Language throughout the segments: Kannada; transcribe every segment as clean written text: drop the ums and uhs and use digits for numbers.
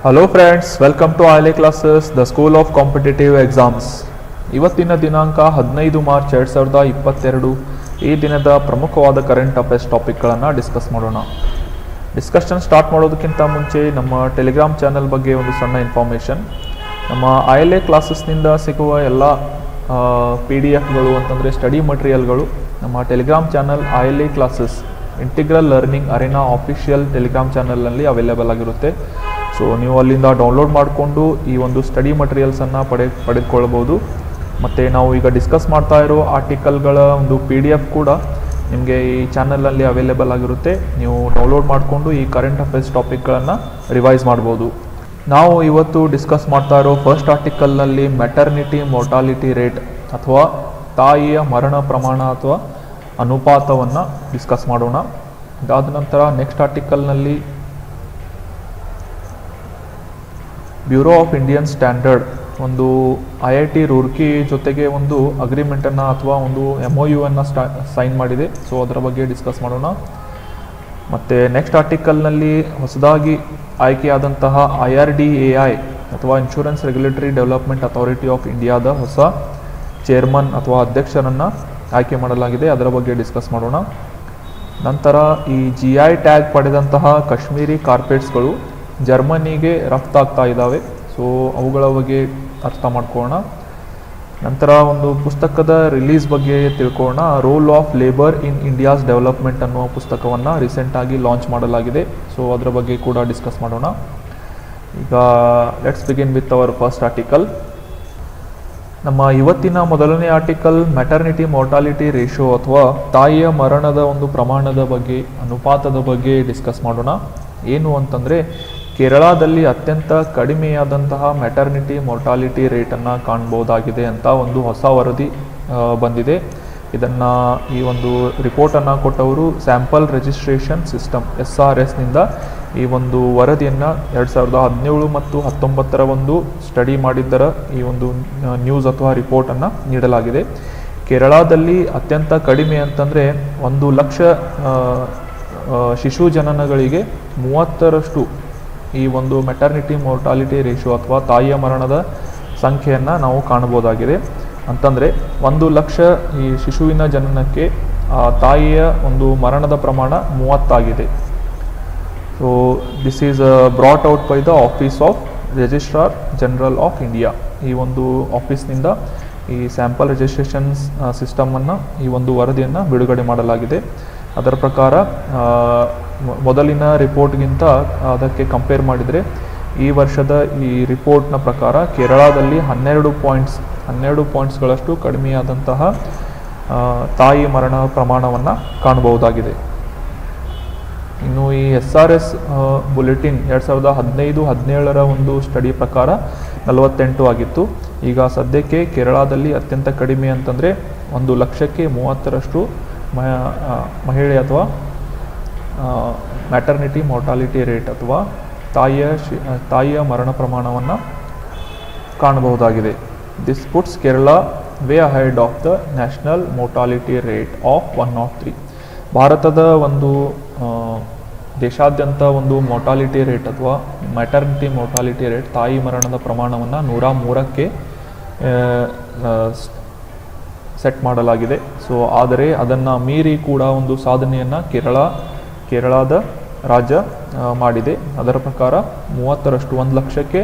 Hello friends, welcome to ILe classes, the school of competitive exams. ಇವತ್ತಿನ ದಿನಾಂಕ 15 ಮಾರ್ಚ್ 2022. ಈ ದಿನದ ಪ್ರಮುಖವಾದ ಕರೆಂಟ್ ಅಫೇರ್ಸ್ ಟಾಪಿಕ್ಗಳನ್ನು ಡಿಸ್ಕಸ್ ಮಾಡೋಣ. ಡಿಸ್ಕಷನ್ ಸ್ಟಾರ್ಟ್ ಮಾಡೋದಕ್ಕಿಂತ ಮುಂಚೆ ನಮ್ಮ ಟೆಲಿಗ್ರಾಮ್ ಚಾನಲ್ ಬಗ್ಗೆ ಒಂದು ಸಣ್ಣ ಇನ್ಫಾರ್ಮೇಷನ್. ನಮ್ಮ ಐಲೆ ಕ್ಲಾಸಸ್ನಿಂದ ಸಿಗುವ ಎಲ್ಲ PDF-ಗಳು ಅಂತಂದರೆ ಸ್ಟಡಿ ಮಟೀರಿಯಲ್ಗಳು ನಮ್ಮ telegram channel ILe classes integral learning arena official telegram ಚಾನಲ್ನಲ್ಲಿ ಅವೈಲೇಬಲ್ ಆಗಿರುತ್ತೆ. ಸೊ ನೀವು ಅಲ್ಲಿಂದ ಡೌನ್ಲೋಡ್ ಮಾಡಿಕೊಂಡು ಈ ಒಂದು ಸ್ಟಡಿ ಮಟೀರಿಯಲ್ಸನ್ನು ಪಡೆದುಕೊಳ್ಬೋದು. ಮತ್ತು ನಾವು ಈಗ ಡಿಸ್ಕಸ್ ಮಾಡ್ತಾ ಇರೋ ಆರ್ಟಿಕಲ್ಗಳ ಒಂದು PDF ಕೂಡ ನಿಮಗೆ ಈ ಚಾನಲಲ್ಲಿ ಅವೈಲೇಬಲ್ ಆಗಿರುತ್ತೆ. ನೀವು ಡೌನ್ಲೋಡ್ ಮಾಡಿಕೊಂಡು ಈ ಕರೆಂಟ್ ಅಫೇರ್ಸ್ ಟಾಪಿಕ್ಗಳನ್ನು ರಿವೈಸ್ ಮಾಡ್ಬೋದು. ನಾವು ಇವತ್ತು ಡಿಸ್ಕಸ್ ಮಾಡ್ತಾ ಇರೋ ಫಸ್ಟ್ ಆರ್ಟಿಕಲ್ನಲ್ಲಿ ಮೆಟರ್ನಿಟಿ ಮೋರ್ಟಾಲಿಟಿ ರೇಟ್ ಅಥವಾ ತಾಯಿಯ ಮರಣ ಪ್ರಮಾಣ ಅಥವಾ ಅನುಪಾತವನ್ನು ಡಿಸ್ಕಸ್ ಮಾಡೋಣ. ಇದಾದ ನಂತರ ನೆಕ್ಸ್ಟ್ ಆರ್ಟಿಕಲ್ನಲ್ಲಿ ಬ್ಯೂರೋ ಆಫ್ ಇಂಡಿಯನ್ ಸ್ಟ್ಯಾಂಡರ್ಡ್ ಒಂದು IIT ರೂರ್ಕಿ ಜೊತೆಗೆ ಒಂದು ಅಗ್ರಿಮೆಂಟನ್ನು ಅಥವಾ ಒಂದು MOU ಸೈನ್ ಮಾಡಿದೆ. ಸೊ ಅದರ ಬಗ್ಗೆ ಡಿಸ್ಕಸ್ ಮಾಡೋಣ. ಮತ್ತು ನೆಕ್ಸ್ಟ್ ಆರ್ಟಿಕಲ್ನಲ್ಲಿ ಹೊಸದಾಗಿ ಆಯ್ಕೆಯಾದಂತಹ IRDAI ಅಥವಾ insurance regulatory development authority of ಇಂಡಿಯಾದ ಹೊಸ ಚೇರ್ಮನ್ ಅಥವಾ ಅಧ್ಯಕ್ಷರನ್ನು ಆಯ್ಕೆ ಮಾಡಲಾಗಿದೆ. ಅದರ ಬಗ್ಗೆ ಡಿಸ್ಕಸ್ ಮಾಡೋಣ. ನಂತರ ಈ GI ಟ್ಯಾಗ್ ಪಡೆದಂತಹ ಕಾಶ್ಮೀರಿ ಕಾರ್ಪೆಟ್ಸ್ಗಳು ಜರ್ಮನಿಗೆ ರಫ್ತಾಗ್ತಾ ಇದ್ದಾವೆ. ಸೊ ಅವುಗಳ ಬಗ್ಗೆ ಅರ್ಥ ಮಾಡ್ಕೊಳ್ಳೋಣ. ನಂತರ ಒಂದು ಪುಸ್ತಕದ ರಿಲೀಸ್ ಬಗ್ಗೆ ತಿಳ್ಕೊಳ್ಳೋಣ. Roll of labour in India's development ಅನ್ನುವ ಪುಸ್ತಕವನ್ನು ರೀಸೆಂಟಾಗಿ ಲಾಂಚ್ ಮಾಡಲಾಗಿದೆ. ಸೊ ಅದರ ಬಗ್ಗೆ ಕೂಡ ಡಿಸ್ಕಸ್ ಮಾಡೋಣ. ಈಗ let's begin with our first article. ನಮ್ಮ ಇವತ್ತಿನ ಮೊದಲನೇ ಆರ್ಟಿಕಲ್ ಮೆಟರ್ನಿಟಿ ಮೋರ್ಟಾಲಿಟಿ ರೇಷಿಯೋ ಅಥವಾ ತಾಯಿಯ ಮರಣದ ಒಂದು ಪ್ರಮಾಣದ ಬಗ್ಗೆ, ಅನುಪಾತದ ಬಗ್ಗೆ ಡಿಸ್ಕಸ್ ಮಾಡೋಣ. ಏನು ಅಂತಂದರೆ, ಕೇರಳದಲ್ಲಿ ಅತ್ಯಂತ ಕಡಿಮೆಯಾದಂತಹ ಮೆಟರ್ನಿಟಿ ಮೋರ್ಟಾಲಿಟಿ ರೇಟನ್ನು ಕಾಣ್ಬೋದಾಗಿದೆ ಅಂತ ಒಂದು ಹೊಸ ವರದಿ ಬಂದಿದೆ. ಇದನ್ನು ಈ ಒಂದು ರಿಪೋರ್ಟನ್ನು ಕೊಟ್ಟವರು ಸ್ಯಾಂಪಲ್ ರಿಜಿಸ್ಟ್ರೇಷನ್ ಸಿಸ್ಟಮ್ SRSನಿಂದ ಈ ಒಂದು ವರದಿಯನ್ನು 2017 ಮತ್ತು 2019 ಒಂದು ಸ್ಟಡಿ ಮಾಡಿದ್ದರ ಈ ಒಂದು ನ್ಯೂಸ್ ಅಥವಾ ರಿಪೋರ್ಟನ್ನು ನೀಡಲಾಗಿದೆ. ಕೇರಳದಲ್ಲಿ ಅತ್ಯಂತ ಕಡಿಮೆ ಅಂತಂದರೆ 1 ಲಕ್ಷ ಶಿಶು ಜನನಗಳಿಗೆ 30ರಷ್ಟು ಈ ಒಂದು ಮೆಟರ್ನಿಟಿ ಮೋರ್ಟಾಲಿಟಿ ರೇಷಿಯೋ ಅಥವಾ ತಾಯಿಯ ಮರಣದ ಸಂಖ್ಯೆಯನ್ನು ನಾವು ಕಾಣಬಹುದಾಗಿದೆ. ಅಂತಂದರೆ 1 ಲಕ್ಷ ಈ ಶಿಶುವಿನ ಜನನಕ್ಕೆ ತಾಯಿಯ ಒಂದು ಮರಣದ ಪ್ರಮಾಣ 30 ಆಗಿದೆ. So this is brought out by the office of registrar general of India. ಈ ಒಂದು ಆಫೀಸ್ನಿಂದ ಈ ಸ್ಯಾಂಪಲ್ ರಿಜಿಸ್ಟ್ರೇಷನ್ ಸಿಸ್ಟಮನ್ನು ಈ ಒಂದು ವರದಿಯನ್ನು ಬಿಡುಗಡೆ ಮಾಡಲಾಗಿದೆ. ಅದರ ಪ್ರಕಾರ ಮೊದಲಿನ ರಿಪೋರ್ಟ್ಗಿಂತ ಅದಕ್ಕೆ ಕಂಪೇರ್ ಮಾಡಿದರೆ ಈ ವರ್ಷದ ಈ ರಿಪೋರ್ಟ್ನ ಪ್ರಕಾರ ಕೇರಳದಲ್ಲಿ 12 ಪಾಯಿಂಟ್ಸ್ಗಳಷ್ಟು ಕಡಿಮೆಯಾದಂತಹ ತಾಯಿ ಮರಣ ಪ್ರಮಾಣವನ್ನು ಕಾಣಬಹುದಾಗಿದೆ. ಇನ್ನು ಈ SRS ಬುಲೆಟಿನ್ 2015-17 ಒಂದು ಸ್ಟಡಿ ಪ್ರಕಾರ 48 ಆಗಿತ್ತು. ಈಗ ಸದ್ಯಕ್ಕೆ ಕೇರಳದಲ್ಲಿ ಅತ್ಯಂತ ಕಡಿಮೆ ಅಂತಂದರೆ 1 ಲಕ್ಷಕ್ಕೆ 30ರಷ್ಟು ಮಹಿಳೆ ಅಥವಾ ಮ್ಯಾಟರ್ನಿಟಿ ಮೋರ್ಟಾಲಿಟಿ ರೇಟ್ ಅಥವಾ ತಾಯಿಯ ಮರಣ ಪ್ರಮಾಣವನ್ನು ಕಾಣಬಹುದಾಗಿದೆ. This puts Kerala way ahead of the national mortality rate of 103. ಭಾರತದ ಒಂದು ದೇಶಾದ್ಯಂತ ಒಂದು ಮೋರ್ಟಾಲಿಟಿ ರೇಟ್ ಅಥವಾ ಮ್ಯಾಟರ್ನಿಟಿ ಮೋರ್ಟಾಲಿಟಿ ರೇಟ್ ತಾಯಿ ಮರಣದ ಪ್ರಮಾಣವನ್ನು 103ಕ್ಕೆ ಸೆಟ್ ಮಾಡಲಾಗಿದೆ. ಸೊ ಆದರೆ ಅದನ್ನು ಮೀರಿ ಕೂಡ ಒಂದು ಸಾಧನೆಯನ್ನು ಕೇರಳದ ರಾಜ್ಯ ಮಾಡಿದೆ. ಅದರ ಪ್ರಕಾರ 30ರಷ್ಟು 1 ಲಕ್ಷಕ್ಕೆ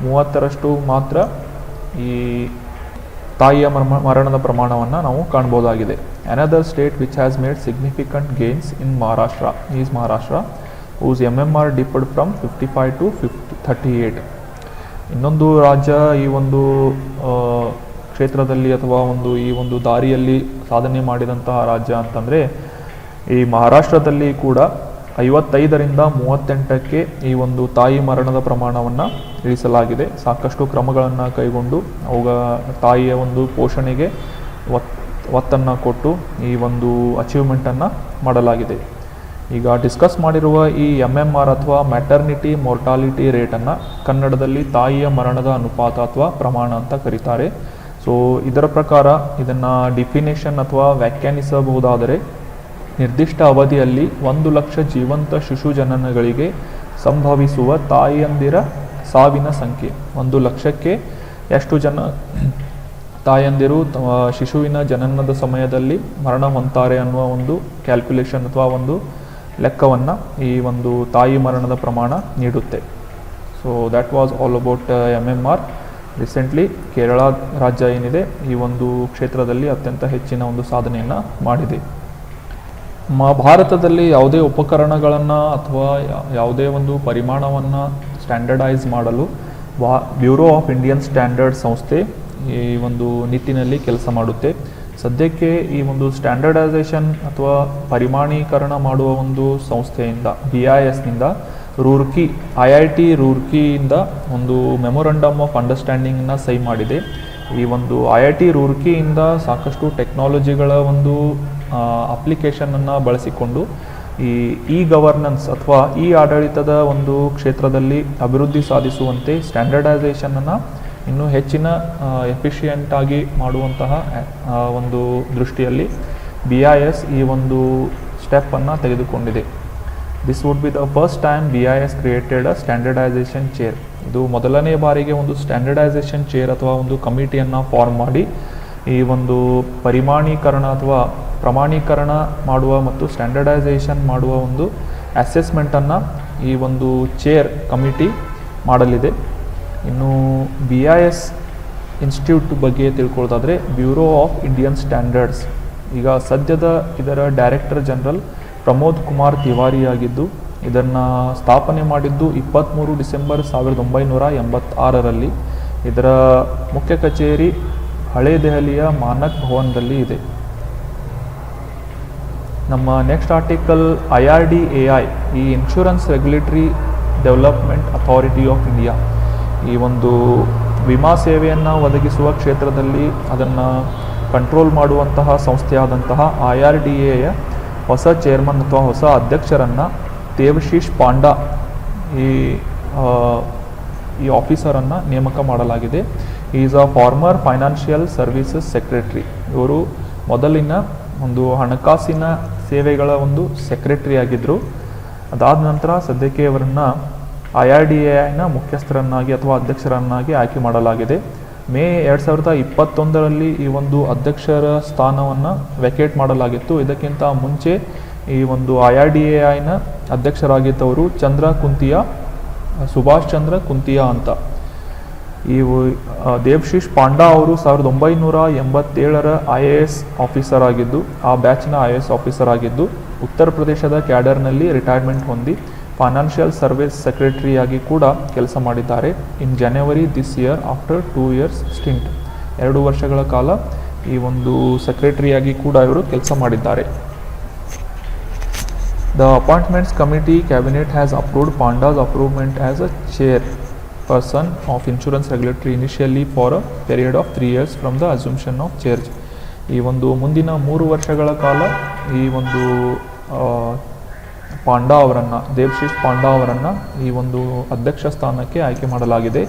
30ರಷ್ಟು ಮಾತ್ರ ಈ ತಾಯಿಯ ಮರಣದ ಪ್ರಮಾಣವನ್ನು ನಾವು ಕಾಣ್ಬೋದಾಗಿದೆ. Another state which has made significant gains in Maharashtra whose MMR differed from 55 to 38. ಇನ್ನೊಂದು ರಾಜ್ಯ ಈ ಒಂದು ಕ್ಷೇತ್ರದಲ್ಲಿ ಅಥವಾ ಈ ಒಂದು ದಾರಿಯಲ್ಲಿ ಸಾಧನೆ ಮಾಡಿದಂತಹ ರಾಜ್ಯ ಅಂತಂದರೆ ಈ ಮಹಾರಾಷ್ಟ್ರದಲ್ಲಿ ಕೂಡ 55ರಿಂದ 38ಕ್ಕೆ ಈ ಒಂದು ತಾಯಿ ಮರಣದ ಪ್ರಮಾಣವನ್ನು ಇಳಿಸಲಾಗಿದೆ. ಸಾಕಷ್ಟು ಕ್ರಮಗಳನ್ನು ಕೈಗೊಂಡು ಅವುಗಳ ತಾಯಿಯ ಒಂದು ಪೋಷಣೆಗೆ ಒತ್ತನ್ನು ಕೊಟ್ಟು ಈ ಒಂದು ಅಚೀವ್ಮೆಂಟನ್ನು ಮಾಡಲಾಗಿದೆ. ಈಗ ಡಿಸ್ಕಸ್ ಮಾಡಿರುವ ಈ MMR ಅಥವಾ ಮ್ಯಾಟರ್ನಿಟಿ ಮೋರ್ಟಾಲಿಟಿ ರೇಟನ್ನು ಕನ್ನಡದಲ್ಲಿ ತಾಯಿಯ ಮರಣದ ಅನುಪಾತ ಅಥವಾ ಪ್ರಮಾಣ ಅಂತ ಕರೀತಾರೆ. ಸೊ ಇದರ ಪ್ರಕಾರ ಇದನ್ನು ಡಿಫಿನೇಷನ್ ಅಥವಾ ವ್ಯಾಖ್ಯಾನಿಸಬಹುದಾದರೆ, ನಿರ್ದಿಷ್ಟ ಅವಧಿಯಲ್ಲಿ 1 ಲಕ್ಷ ಜೀವಂತ ಶಿಶು ಜನನಗಳಿಗೆ ಸಂಭವಿಸುವ ತಾಯಿಯಂದಿರ ಸಾವಿನ ಸಂಖ್ಯೆ 1,00,000ಕ್ಕೆ ಎಷ್ಟು ಜನ ತಾಯಂದಿರು ಶಿಶುವಿನ ಜನನದ ಸಮಯದಲ್ಲಿ ಮರಣ ಹೊಂತಾರೆ ಅನ್ನುವ ಒಂದು ಕ್ಯಾಲ್ಕುಲೇಷನ್ ಅಥವಾ ಒಂದು ಲೆಕ್ಕವನ್ನು ಈ ಒಂದು ತಾಯಿ ಮರಣದ ಪ್ರಮಾಣ ನೀಡುತ್ತೆ. So that was all about MMR. Recently Kerala ರಾಜ್ಯ ಏನಿದೆ ಈ ಒಂದು ಕ್ಷೇತ್ರದಲ್ಲಿ ಅತ್ಯಂತ ಹೆಚ್ಚಿನ ಒಂದು ಸಾಧನೆಯನ್ನು ಮಾಡಿದೆ. ಭಾರತದಲ್ಲಿ ಯಾವುದೇ ಉಪಕರಣಗಳನ್ನು ಅಥವಾ ಯಾವುದೇ ಒಂದು ಪರಿಮಾಣವನ್ನು ಸ್ಟ್ಯಾಂಡರ್ಡೈಸ್ ಮಾಡಲು ಬ್ಯೂರೋ ಆಫ್ ಇಂಡಿಯನ್ ಸ್ಟ್ಯಾಂಡರ್ಡ್ ಸಂಸ್ಥೆ ಈ ಒಂದು ನಿಟ್ಟಿನಲ್ಲಿ ಕೆಲಸ ಮಾಡುತ್ತೆ. ಸದ್ಯಕ್ಕೆ ಈ ಒಂದು ಸ್ಟ್ಯಾಂಡರ್ಡೈಸೇಷನ್ ಅಥವಾ ಪರಿಮಾಣೀಕರಣ ಮಾಡುವ ಒಂದು ಸಂಸ್ಥೆಯಿಂದ BISನಿಂದ ರೂರ್ಕಿ IIT ರೂರ್ಕಿಯಿಂದ ಒಂದು ಮೆಮೊರಂಡಮ್ ಆಫ್ ಅಂಡರ್ಸ್ಟ್ಯಾಂಡಿಂಗ್ನ ಸಹಿ ಮಾಡಿದೆ. ಈ ಒಂದು IIT ರೂರ್ಕಿಯಿಂದ ಸಾಕಷ್ಟು ಟೆಕ್ನಾಲಜಿಗಳ ಒಂದು ಅಪ್ಲಿಕೇಶನನ್ನು ಬಳಸಿಕೊಂಡು ಈ ಗವರ್ನೆನ್ಸ್ ಅಥವಾ ಈ ಆಡಳಿತದ ಒಂದು ಕ್ಷೇತ್ರದಲ್ಲಿ ಅಭಿವೃದ್ಧಿ ಸಾಧಿಸುವಂತೆ ಸ್ಟ್ಯಾಂಡರ್ಡೈಸೇಷನನ್ನು ಇನ್ನೂ ಹೆಚ್ಚಿನ ಎಫಿಷಿಯೆಂಟಾಗಿ ಮಾಡುವಂತಹ ಒಂದು ದೃಷ್ಟಿಯಲ್ಲಿ BIS ಈ ಒಂದು ಸ್ಟೆಪ್ಪನ್ನು ತೆಗೆದುಕೊಂಡಿದೆ. This would be the first time BIS created a standardisation chair. ಇದು ಮೊದಲನೇ ಬಾರಿಗೆ ಒಂದು ಸ್ಟ್ಯಾಂಡರ್ಡೈಸೇಷನ್ ಚೇರ್ ಅಥವಾ ಒಂದು ಕಮಿಟಿಯನ್ನು ಫಾರ್ಮ್ ಮಾಡಿ ಈ ಒಂದು ಪರಿಮಾಣೀಕರಣ ಅಥವಾ ಪ್ರಮಾಣೀಕರಣ ಮಾಡುವ ಮತ್ತು ಸ್ಟ್ಯಾಂಡರ್ಡೈಸೇಷನ್ ಮಾಡುವ ಒಂದು ಅಸೆಸ್ಮೆಂಟನ್ನು ಈ ಒಂದು ಚೇರ್ ಕಮಿಟಿ ಮಾಡಲಿದೆ. ಇನ್ನು BIS ಇನ್ಸ್ಟಿಟ್ಯೂಟ್ ಬಗ್ಗೆ ತಿಳ್ಕೊಳ್ಳೋದಾದರೆ ಬ್ಯೂರೋ ಆಫ್ ಇಂಡಿಯನ್ ಸ್ಟ್ಯಾಂಡರ್ಡ್ಸ್ ಈಗ ಸದ್ಯದ ಇದರ ಡೈರೆಕ್ಟರ್ ಜನರಲ್ ಪ್ರಮೋದ್ ಕುಮಾರ್ ತಿವಾರಿ ಆಗಿದ್ದು ಇದನ್ನು ಸ್ಥಾಪನೆ ಮಾಡಿದ್ದು 23 ಡಿಸೆಂಬರ್ 1986ರಲ್ಲಿ. ಇದರ ಮುಖ್ಯ ಕಚೇರಿ ಹಳೆ ದೆಹಲಿಯ ಮಾನಕ್ ಭವನದಲ್ಲಿ ಇದೆ. ನಮ್ಮ ನೆಕ್ಸ್ಟ್ ಆರ್ಟಿಕಲ್ IRDAI ಈ insurance regulatory development authority of India ಈ ಒಂದು ವಿಮಾ ಸೇವೆಯನ್ನು ಒದಗಿಸುವ ಕ್ಷೇತ್ರದಲ್ಲಿ ಅದನ್ನು ಕಂಟ್ರೋಲ್ ಮಾಡುವಂತಹ ಸಂಸ್ಥೆಯಾದಂತಹ IRDAಯ ಹೊಸ ಚೇರ್ಮನ್ ಅಥವಾ ಹೊಸ ಅಧ್ಯಕ್ಷರನ್ನು ದೇವಶೀಶ್ ಪಾಂಡಾ ಈ ಆಫೀಸರನ್ನು ನೇಮಕ ಮಾಡಲಾಗಿದೆ. Is a farmer financial services secretary. ಇವರು ಮೊದಲಿನ ಒಂದು ಹಣಕಾಸಿನ ಸೇವೆಗಳ ಒಂದು ಸೆಕ್ರೆಟರಿ ಆಗಿದ್ದರು. ಅದಾದ ನಂತರ ಸದ್ಯಕ್ಕೆ ಇವರನ್ನು IRDAIನ ಮುಖ್ಯಸ್ಥರನ್ನಾಗಿ ಅಥವಾ ಅಧ್ಯಕ್ಷರನ್ನಾಗಿ ಆಯ್ಕೆ ಮಾಡಲಾಗಿದೆ. ಮೇ 2021ರಲ್ಲಿ ಈ ಒಂದು ಅಧ್ಯಕ್ಷರ ಸ್ಥಾನವನ್ನು ವೆಕೇಟ್ ಮಾಡಲಾಗಿತ್ತು. ಇದಕ್ಕಿಂತ ಮುಂಚೆ ಈ ಒಂದು IRDAIನ ಅಧ್ಯಕ್ಷರಾಗಿದ್ದವರು ಸುಭಾಷ್ ಚಂದ್ರ ಕುಂತಿಯಾ ಅಂತ. ಈ ದೇವಶೀಶ್ ಪಾಂಡಾ ಅವರು 1987ರ IAS ಆಫೀಸರ್ ಆಗಿದ್ದು ಆ ಬ್ಯಾಚ್ನ IAS ಆಫೀಸರ್ ಆಗಿದ್ದು ಉತ್ತರ ಪ್ರದೇಶದ ಕ್ಯಾಡರ್ನಲ್ಲಿ ರಿಟೈರ್ಮೆಂಟ್ ಹೊಂದಿ ಫೈನಾನ್ಷಿಯಲ್ ಸರ್ವಿಸ್ ಸೆಕ್ರೆಟರಿಯಾಗಿ ಕೂಡ ಕೆಲಸ ಮಾಡಿದ್ದಾರೆ. In January this year after 2 years stint 2 ವರ್ಷಗಳ ಕಾಲ ಈ ಒಂದು ಸೆಕ್ರೆಟರಿಯಾಗಿ ಕೂಡ ಇವರು ಕೆಲಸ ಮಾಡಿದ್ದಾರೆ. The appointments committee cabinet has approved Panda's appointment as a chairperson of insurance regulatory initially for a period of 3 years from the assumption of charge. ಈ ಒಂದು ಮುಂದಿನ 3 ವರ್ಷಗಳ ಕಾಲ ಈ ಒಂದು ದೇವಶೀಶ್ ಪಾಂಡಾ ಅವರನ್ನು ಈ ಒಂದು ಅಧ್ಯಕ್ಷ ಸ್ಥಾನಕ್ಕೆ ಆಯ್ಕೆ ಮಾಡಲಾಗಿದೆ.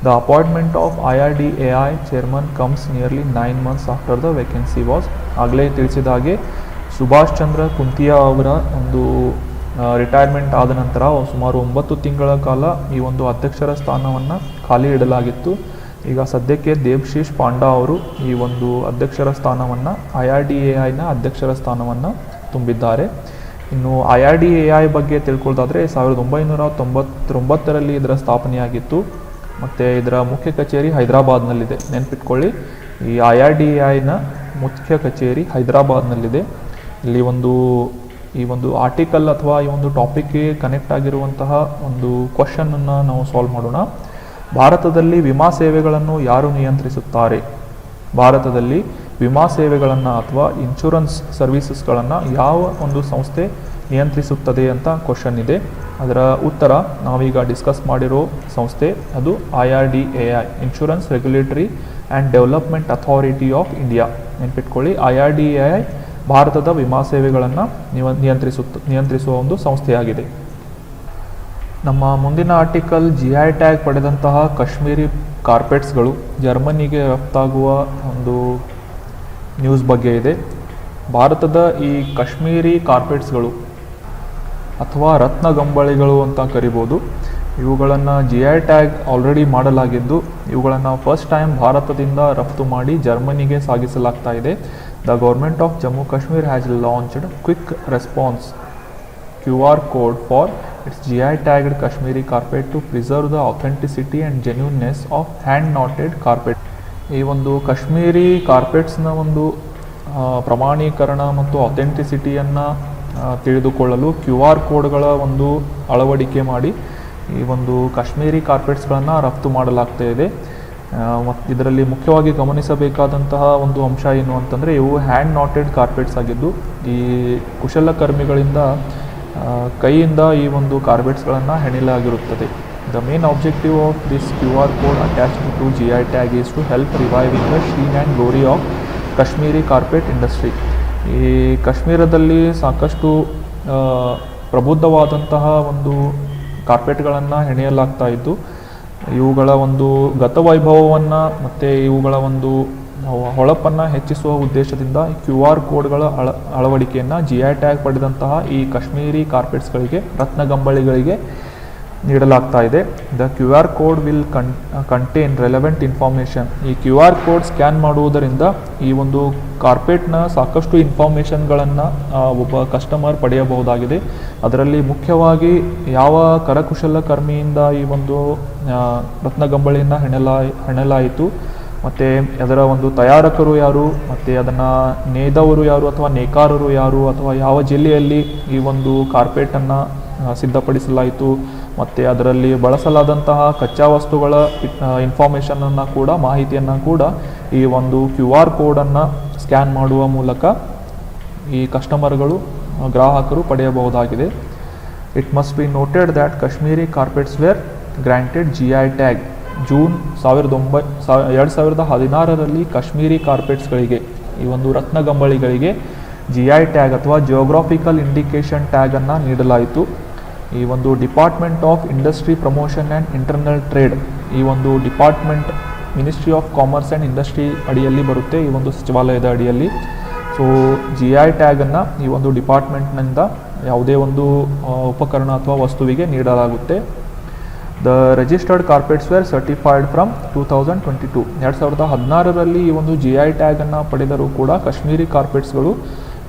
The appointment of IRDAI chairman comes nearly 9 months after the vacancy was. ಆಗಲೇ ತಿಳಿಸಿದ ಹಾಗೆ ಸುಭಾಷ್ ಚಂದ್ರ ಕುಂತಿಯಾ ಅವರ ಒಂದು ರಿಟೈರ್ಮೆಂಟ್ ಆದ ನಂತರ ಸುಮಾರು 9 ತಿಂಗಳ ಕಾಲ ಈ ಒಂದು ಅಧ್ಯಕ್ಷರ ಸ್ಥಾನವನ್ನು ಖಾಲಿ ಇಡಲಾಗಿತ್ತು. ಈಗ ಸದ್ಯಕ್ಕೆ ದೇವಶೀಶ್ ಪಾಂಡಾ ಅವರು ಈ ಒಂದು ಅಧ್ಯಕ್ಷರ ಸ್ಥಾನವನ್ನು IRDAIನ ಅಧ್ಯಕ್ಷರ ಸ್ಥಾನವನ್ನು ತುಂಬಿದ್ದಾರೆ. ಇನ್ನು IRDAI ಬಗ್ಗೆ ತಿಳ್ಕೊಳ್ಳೋದಾದರೆ 1999ರಲ್ಲಿ ಇದರ ಸ್ಥಾಪನೆಯಾಗಿತ್ತು ಮತ್ತು ಇದರ ಮುಖ್ಯ ಕಚೇರಿ ಹೈದರಾಬಾದ್ನಲ್ಲಿದೆ. ನೆನಪಿಟ್ಕೊಳ್ಳಿ, ಈ IRDAIನ ಮುಖ್ಯ ಕಚೇರಿ ಹೈದರಾಬಾದ್ನಲ್ಲಿದೆ. ಇಲ್ಲಿ ಈ ಒಂದು ಆರ್ಟಿಕಲ್ ಅಥವಾ ಈ ಒಂದು ಟಾಪಿಕ್ಗೆ ಕನೆಕ್ಟ್ ಆಗಿರುವಂತಹ ಒಂದು ಕ್ವಶನನ್ನು ನಾವು ಸಾಲ್ವ್ ಮಾಡೋಣ. ಭಾರತದಲ್ಲಿ ವಿಮಾ ಸೇವೆಗಳನ್ನು ಯಾರು ನಿಯಂತ್ರಿಸುತ್ತಾರೆ? ಭಾರತದಲ್ಲಿ ವಿಮಾ ಸೇವೆಗಳನ್ನು ಅಥವಾ ಇನ್ಶೂರೆನ್ಸ್ ಸರ್ವೀಸಸ್ಗಳನ್ನು ಯಾವ ಒಂದು ಸಂಸ್ಥೆ ನಿಯಂತ್ರಿಸುತ್ತದೆ ಅಂತ ಕ್ವಶನ್ ಇದೆ. ಅದರ ಉತ್ತರ ನಾವೀಗ ಡಿಸ್ಕಸ್ ಮಾಡಿರೋ ಸಂಸ್ಥೆ ಅದು IRDAI insurance regulatory and development authority of India. ನೆನಪಿಟ್ಕೊಳ್ಳಿ, IRDAI ಭಾರತದ ವಿಮಾ ಸೇವೆಗಳನ್ನು ನಿಯಂತ್ರಿಸುವ ಒಂದು ಸಂಸ್ಥೆಯಾಗಿದೆ. ನಮ್ಮ ಮುಂದಿನ ಆರ್ಟಿಕಲ್ GI ಟ್ಯಾಗ್ ಪಡೆದಂತಹ ಕಾಶ್ಮೀರಿ ಕಾರ್ಪೆಟ್ಸ್ಗಳು ಜರ್ಮನಿಗೆ ರಫ್ತಾಗುವ ಒಂದು ನ್ಯೂಸ್ ಬಗ್ಗೆ ಇದೆ. ಭಾರತದ ಈ ಕಾಶ್ಮೀರಿ ಕಾರ್ಪೆಟ್ಸ್ಗಳು ಅಥವಾ ರತ್ನಗಂಬಳಿಗಳು ಅಂತ ಕರಿಬೋದು. ಇವುಗಳನ್ನು GI ಟ್ಯಾಗ್ ಆಲ್ರೆಡಿ ಮಾಡಲಾಗಿದ್ದು ಇವುಗಳನ್ನು ಫಸ್ಟ್ ಟೈಮ್ ಭಾರತದಿಂದ ರಫ್ತು ಮಾಡಿ ಜರ್ಮನಿಗೆ ಸಾಗಿಸಲಾಗ್ತಾ ಇದೆ. The government of Jammu Kashmir has launched quick response QR code for its GI tagged Kashmiri carpet to preserve the authenticity and genuineness of hand knotted carpet. ಈ ಒಂದು ಕಾಶ್ಮೀರಿ ಕಾರ್ಪೆಟ್ಸ್ನ ಒಂದು ಪ್ರಮಾಣೀಕರಣ ಮತ್ತು ಅಥೆಂಟಿಸಿಟಿಯನ್ನು ತಿಳಿದುಕೊಳ್ಳಲು QR ಕೋಡ್ಗಳ ಒಂದು ಅಳವಡಿಕೆ ಮಾಡಿ ಈ ಒಂದು ಕಾಶ್ಮೀರಿ ಕಾರ್ಪೆಟ್ಸ್ಗಳನ್ನು ರಫ್ತು ಮಾಡಲಾಗ್ತಾ ಇದೆ. ಮತ್ತು ಇದರಲ್ಲಿ ಮುಖ್ಯವಾಗಿ ಗಮನಿಸಬೇಕಾದಂತಹ ಒಂದು ಅಂಶ ಏನು ಅಂತಂದರೆ ಇವು ಹ್ಯಾಂಡ್ ನಾಟೆಡ್ ಕಾರ್ಪೆಟ್ಸ್ ಆಗಿದ್ದು ಈ ಕುಶಲಕರ್ಮಿಗಳಿಂದ ಕೈಯಿಂದ ಈ ಒಂದು ಕಾರ್ಪೆಟ್ಸ್ಗಳನ್ನು ಹೆಣಿಲಾಗಿರುತ್ತದೆ. The main objective of this QR code attached to GI tag is to help reviving the sheen and glory of Kashmiri carpet industry. ಈ ಕಾಶ್ಮೀರದಲ್ಲಿ ಸಾಕಷ್ಟು ಪ್ರಬುದ್ಧವಾದಂತಹ ಒಂದು ಕಾರ್ಪೆಟ್ಗಳನ್ನು ಹೆಣೆಯಲಾಗ್ತಾ ಇದ್ದು ಇವುಗಳ ಒಂದು ಗತವೈಭವವನ್ನು ಮತ್ತು ಇವುಗಳ ಒಂದು ಹೊಳಪನ್ನು ಹೆಚ್ಚಿಸುವ ಉದ್ದೇಶದಿಂದ QR ಕೋಡ್ಗಳ ಅಳವಡಿಕೆಯನ್ನು GI ಟ್ಯಾಗ್ ಪಡೆದಂತಹ ಈ ಕಾಶ್ಮೀರಿ ಕಾರ್ಪೆಟ್ಸ್ಗಳಿಗೆ ರತ್ನಗಂಬಳಿಗಳಿಗೆ ನೀಡಲಾಗ್ತಾ ಇದೆ. The QR code will contain relevant information. ಈ QR ಕೋಡ್ ಸ್ಕ್ಯಾನ್ ಮಾಡುವುದರಿಂದ ಈ ಒಂದು ಕಾರ್ಪೆಟ್ನ ಸಾಕಷ್ಟು ಇನ್ಫಾರ್ಮೇಷನ್ಗಳನ್ನು ಒಬ್ಬ ಕಸ್ಟಮರ್ ಪಡೆಯಬಹುದಾಗಿದೆ. ಅದರಲ್ಲಿ ಮುಖ್ಯವಾಗಿ ಯಾವ ಕರಕುಶಲಕರ್ಮಿಯಿಂದ ಈ ಒಂದು ರತ್ನಗಂಬಳಿಯನ್ನು ಹೆಣಲಾಯಿತು ಮತ್ತು ಅದರ ಒಂದು ತಯಾರಕರು ಯಾರು ಮತ್ತು ಅದನ್ನು ನೇದವರು ಯಾರು ಅಥವಾ ನೇಕಾರರು ಯಾರು ಅಥವಾ ಯಾವ ಜಿಲ್ಲೆಯಲ್ಲಿ ಈ ಒಂದು ಕಾರ್ಪೆಟನ್ನು ಸಿದ್ಧಪಡಿಸಲಾಯಿತು ಮತ್ತು ಅದರಲ್ಲಿ ಬಳಸಲಾದಂತಹ ಕಚ್ಚಾ ವಸ್ತುಗಳ ಇನ್ಫಾರ್ಮೇಷನನ್ನು ಕೂಡ ಮಾಹಿತಿಯನ್ನು ಕೂಡ ಈ ಒಂದು QR ಕೋಡನ್ನು ಸ್ಕ್ಯಾನ್ ಮಾಡುವ ಮೂಲಕ ಈ ಕಸ್ಟಮರ್ಗಳು ಗ್ರಾಹಕರು ಪಡೆಯಬಹುದಾಗಿದೆ. It must be noted that Kashmiri carpets were granted GI tag. June 2016ರಲ್ಲಿ ಕಾಶ್ಮೀರಿ ಕಾರ್ಪೆಟ್ಸ್ಗಳಿಗೆ ಈ ಒಂದು ರತ್ನಗಂಬಳಿಗಳಿಗೆ GI ಟ್ಯಾಗ್ ಅಥವಾ ಜಿಯೋಗ್ರಾಫಿಕಲ್ ಇಂಡಿಕೇಶನ್ ಟ್ಯಾಗನ್ನು ನೀಡಲಾಯಿತು. ಈ ಒಂದು department of industry promotion and internal trade ಈ ಒಂದು department ministry of commerce and industry ಅಡಿಯಲ್ಲಿ ಬರುತ್ತೆ, ಈ ಒಂದು ಸಚಿವಾಲಯದ ಅಡಿಯಲ್ಲಿ. ಸೊ GI ಟ್ಯಾಗನ್ನು ಈ ಒಂದು ಡಿಪಾರ್ಟ್ಮೆಂಟ್ನಿಂದ ಯಾವುದೇ ಒಂದು ಉಪಕರಣ ಅಥವಾ ವಸ್ತುವಿಗೆ ನೀಡಲಾಗುತ್ತೆ. The registered carpets were certified from 2022. 2016ರಲ್ಲಿ ಈ ಒಂದು GI ಟ್ಯಾಗನ್ನು ಪಡೆದರೂ ಕೂಡ ಕಾಶ್ಮೀರಿ ಕಾರ್ಪೆಟ್ಸ್ಗಳು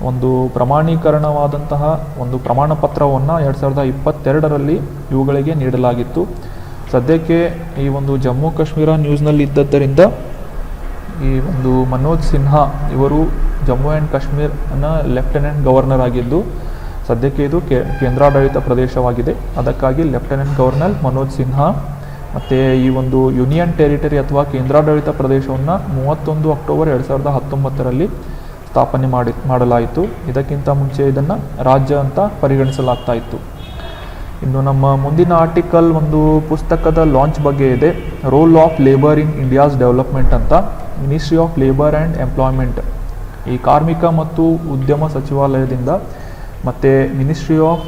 ಒಂದು ಪ್ರಮಾಣೀಕರಣವಾದಂತಹ ಒಂದು ಪ್ರಮಾಣ ಪತ್ರವನ್ನು 2022ರಲ್ಲಿ ಇವುಗಳಿಗೆ ನೀಡಲಾಗಿತ್ತು. ಸದ್ಯಕ್ಕೆ ಈ ಒಂದು ಜಮ್ಮು ಕಾಶ್ಮೀರ ನ್ಯೂಸ್ನಲ್ಲಿ ಇದ್ದದ್ದರಿಂದ ಈ ಒಂದು ಮನೋಜ್ ಸಿನ್ಹಾ ಇವರು ಜಮ್ಮು ಆ್ಯಂಡ್ ಕಾಶ್ಮೀರ್ನ ಲೆಫ್ಟಿನೆಂಟ್ ಗವರ್ನರ್ ಆಗಿದ್ದು ಸದ್ಯಕ್ಕೆ ಇದು ಕೇಂದ್ರಾಡಳಿತ ಪ್ರದೇಶವಾಗಿದೆ. ಅದಕ್ಕಾಗಿ ಲೆಫ್ಟಿನೆಂಟ್ ಗವರ್ನರ್ ಮನೋಜ್ ಸಿನ್ಹಾ ಮತ್ತು ಈ ಒಂದು ಯೂನಿಯನ್ ಟೆರಿಟರಿ ಅಥವಾ ಕೇಂದ್ರಾಡಳಿತ ಪ್ರದೇಶವನ್ನು 31 ಅಕ್ಟೋಬರ್ 2019ರಲ್ಲಿ ಸ್ಥಾಪನೆ ಮಾಡಲಾಯಿತು. ಇದಕ್ಕಿಂತ ಮುಂಚೆ ಇದನ್ನು ರಾಜ್ಯ ಅಂತ ಪರಿಗಣಿಸಲಾಗ್ತಾ ಇತ್ತು. ಇನ್ನು ನಮ್ಮ ಮುಂದಿನ ಆರ್ಟಿಕಲ್ ಒಂದು ಪುಸ್ತಕದ ಲಾಂಚ್ ಬಗ್ಗೆ ಇದೆ. Role of labour in India's development ಅಂತ ministry of labour and employment ಈ ಕಾರ್ಮಿಕ ಮತ್ತು ಉದ್ಯಮ ಸಚಿವಾಲಯದಿಂದ ಮತ್ತು ministry of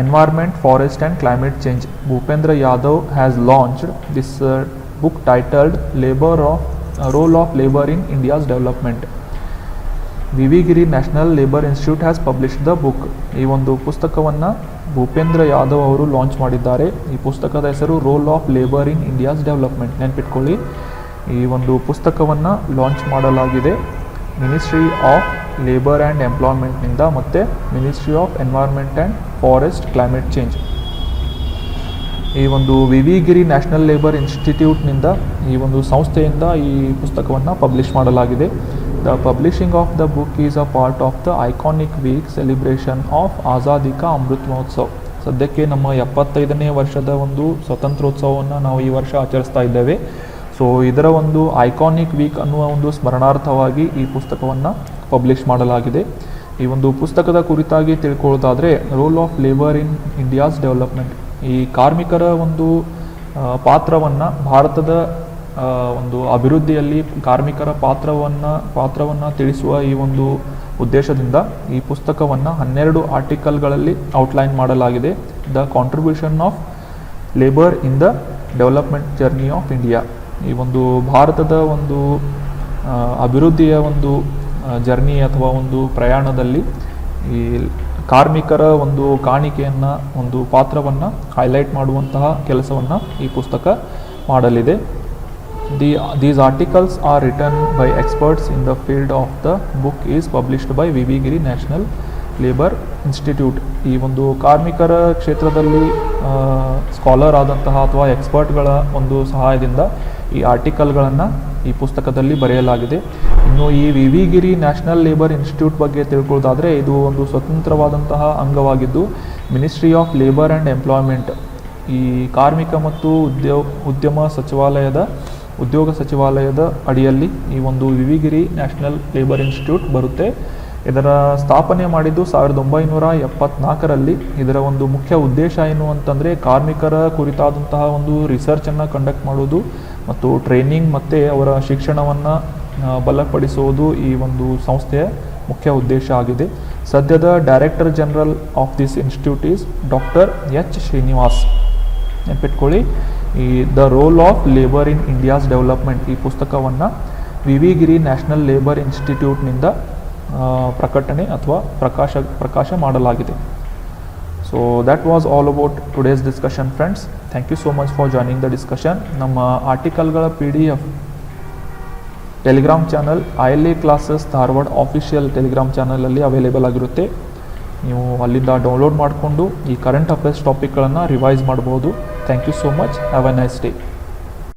environment forest and climate change Bhupender Yadav has launched this book titled role of labour in India's development. V Giri national labour institute has published the book. ಈ ಒಂದು ಪುಸ್ತಕವನ್ನು ಭೂಪೇಂದ್ರ ಯಾದವ್ ಅವರು ಲಾಂಚ್ ಮಾಡಿದ್ದಾರೆ. ಈ ಪುಸ್ತಕದ ಹೆಸರು role of labour in India's development. ನೆನ್ಪಿಟ್ಕೊಳ್ಳಿ, ಈ ಒಂದು ಪುಸ್ತಕವನ್ನು ಲಾಂಚ್ ಮಾಡಲಾಗಿದೆ ಮಿನಿಸ್ಟ್ರಿ ಆಫ್ ಲೇಬರ್ ಆ್ಯಂಡ್ ಎಂಪ್ಲಾಯ್ಮೆಂಟ್ನಿಂದ ಮತ್ತು ministry of environment and forest climate change. ಈ ಒಂದು ವಿ ಗಿರಿ ನ್ಯಾಷನಲ್ ಲೇಬರ್ ಇನ್ಸ್ಟಿಟ್ಯೂಟ್ನಿಂದ ಈ ಒಂದು ಸಂಸ್ಥೆಯಿಂದ ಈ ಪುಸ್ತಕವನ್ನು ಪಬ್ಲಿಷ್ ಮಾಡಲಾಗಿದೆ. The publishing of the book is a part of the iconic week celebration of Azadi ka Amrit Mahotsav. ಸದ್ಯಕ್ಕೆ ನಮ್ಮ 75ನೇ ವರ್ಷದ ಒಂದು ಸ್ವಾತಂತ್ರ್ಯೋತ್ಸವವನ್ನು ನಾವು ಈ ವರ್ಷ ಆಚರಿಸ್ತಾ ಇದ್ದೇವೆ. ಸೊ ಇದರ ಒಂದು ಐಕಾನಿಕ್ ವೀಕ್ ಅನ್ನುವ ಒಂದು ಸ್ಮರಣಾರ್ಥವಾಗಿ ಈ ಪುಸ್ತಕವನ್ನು ಪಬ್ಲಿಷ್ ಮಾಡಲಾಗಿದೆ. ಈ ಒಂದು ಪುಸ್ತಕದ ಕುರಿತಾಗಿ ತಿಳ್ಕೊಳ್ಳೋದಾದರೆ role of labour in India's development ಈ ಕಾರ್ಮಿಕರ ಒಂದು ಪಾತ್ರವನ್ನು ಭಾರತದ ಒಂದು ಅಭಿವೃದ್ಧಿಯಲ್ಲಿ ಕಾರ್ಮಿಕರ ಪಾತ್ರವನ್ನು ತಿಳಿಸುವ ಈ ಒಂದು ಉದ್ದೇಶದಿಂದ ಈ ಪುಸ್ತಕವನ್ನು 12 ಆರ್ಟಿಕಲ್ಗಳಲ್ಲಿ ಔಟ್ಲೈನ್ ಮಾಡಲಾಗಿದೆ. The contribution of labour in the development journey of India. ಈ ಒಂದು ಭಾರತದ ಒಂದು ಅಭಿವೃದ್ಧಿಯ ಒಂದು ಜರ್ನಿ ಅಥವಾ ಒಂದು ಪ್ರಯಾಣದಲ್ಲಿ ಈ ಕಾರ್ಮಿಕರ ಒಂದು ಕಾಣಿಕೆಯನ್ನು, ಒಂದು ಪಾತ್ರವನ್ನು ಹೈಲೈಟ್ ಮಾಡುವಂತಹ ಕೆಲಸವನ್ನು ಈ ಪುಸ್ತಕ ಮಾಡಲಿದೆ. These articles are written by experts in the field of the book is published by V V Giri national labour institute. ಈ ಒಂದು ಕಾರ್ಮಿಕರ ಕ್ಷೇತ್ರದಲ್ಲಿ ಸ್ಕಾಲರ್ ಆದಂತಹ ಅಥವಾ ಎಕ್ಸ್ಪರ್ಟ್ಗಳ ಒಂದು ಸಹಾಯದಿಂದ ಈ ಆರ್ಟಿಕಲ್ಗಳನ್ನು ಈ ಪುಸ್ತಕದಲ್ಲಿ ಬರೆಯಲಾಗಿದೆ. ಇನ್ನು ಈ V V Giri national labour institute ಬಗ್ಗೆ ತಿಳ್ಕೊಳ್ಳೋದಾದರೆ, ಇದು ಒಂದು ಸ್ವತಂತ್ರವಾದಂತಹ ಅಂಗವಾಗಿದ್ದು ministry of labour and employment, ಈ ಕಾರ್ಮಿಕ ಮತ್ತು ಉದ್ಯೋಗ ಸಚಿವಾಲಯದ ಅಡಿಯಲ್ಲಿ ಈ ಒಂದು V V Giri national labour institute ಬರುತ್ತೆ. ಇದರ ಸ್ಥಾಪನೆ ಮಾಡಿದ್ದು 1974ರಲ್ಲಿ. ಇದರ ಒಂದು ಮುಖ್ಯ ಉದ್ದೇಶ ಏನು ಅಂತಂದರೆ, ಕಾರ್ಮಿಕರ ಕುರಿತಾದಂತಹ ಒಂದು ರಿಸರ್ಚನ್ನು ಕಂಡಕ್ಟ್ ಮಾಡೋದು ಮತ್ತು ಟ್ರೈನಿಂಗ್ ಮತ್ತು ಅವರ ಶಿಕ್ಷಣವನ್ನು ಬಲಪಡಿಸುವುದು ಈ ಒಂದು ಸಂಸ್ಥೆಯ ಮುಖ್ಯ ಉದ್ದೇಶ ಆಗಿದೆ. ಸದ್ಯದ director general of this institute is doctor H Srinivas. ನೆನಪಿಟ್ಕೊಳ್ಳಿ, ಈ the role of labour in India's development ಈ ಪುಸ್ತಕವನ್ನು V V Giri national labour ಇನ್ಸ್ಟಿಟ್ಯೂಟ್ನಿಂದ ಪ್ರಕಟಣೆ ಅಥವಾ ಪ್ರಕಾಶ ಮಾಡಲಾಗಿದೆ. So that was all about today's discussion friends. Thank you so much for joining the discussion. ನಮ್ಮ ಆರ್ಟಿಕಲ್ಗಳ PDF Telegram channel ILA classes Dharwad official Telegram ಚಾನಲಲ್ಲಿ ಅವೈಲೇಬಲ್ ಆಗಿರುತ್ತೆ. ನೀವು ಅಲ್ಲಿಂದ ಡೌನ್ಲೋಡ್ ಮಾಡಿಕೊಂಡು ಈ ಕರೆಂಟ್ ಅಫೇರ್ಸ್ ಟಾಪಿಕ್ಗಳನ್ನು ರಿವೈಸ್ ಮಾಡ್ಬೋದು. Thank you so much. Have a nice day.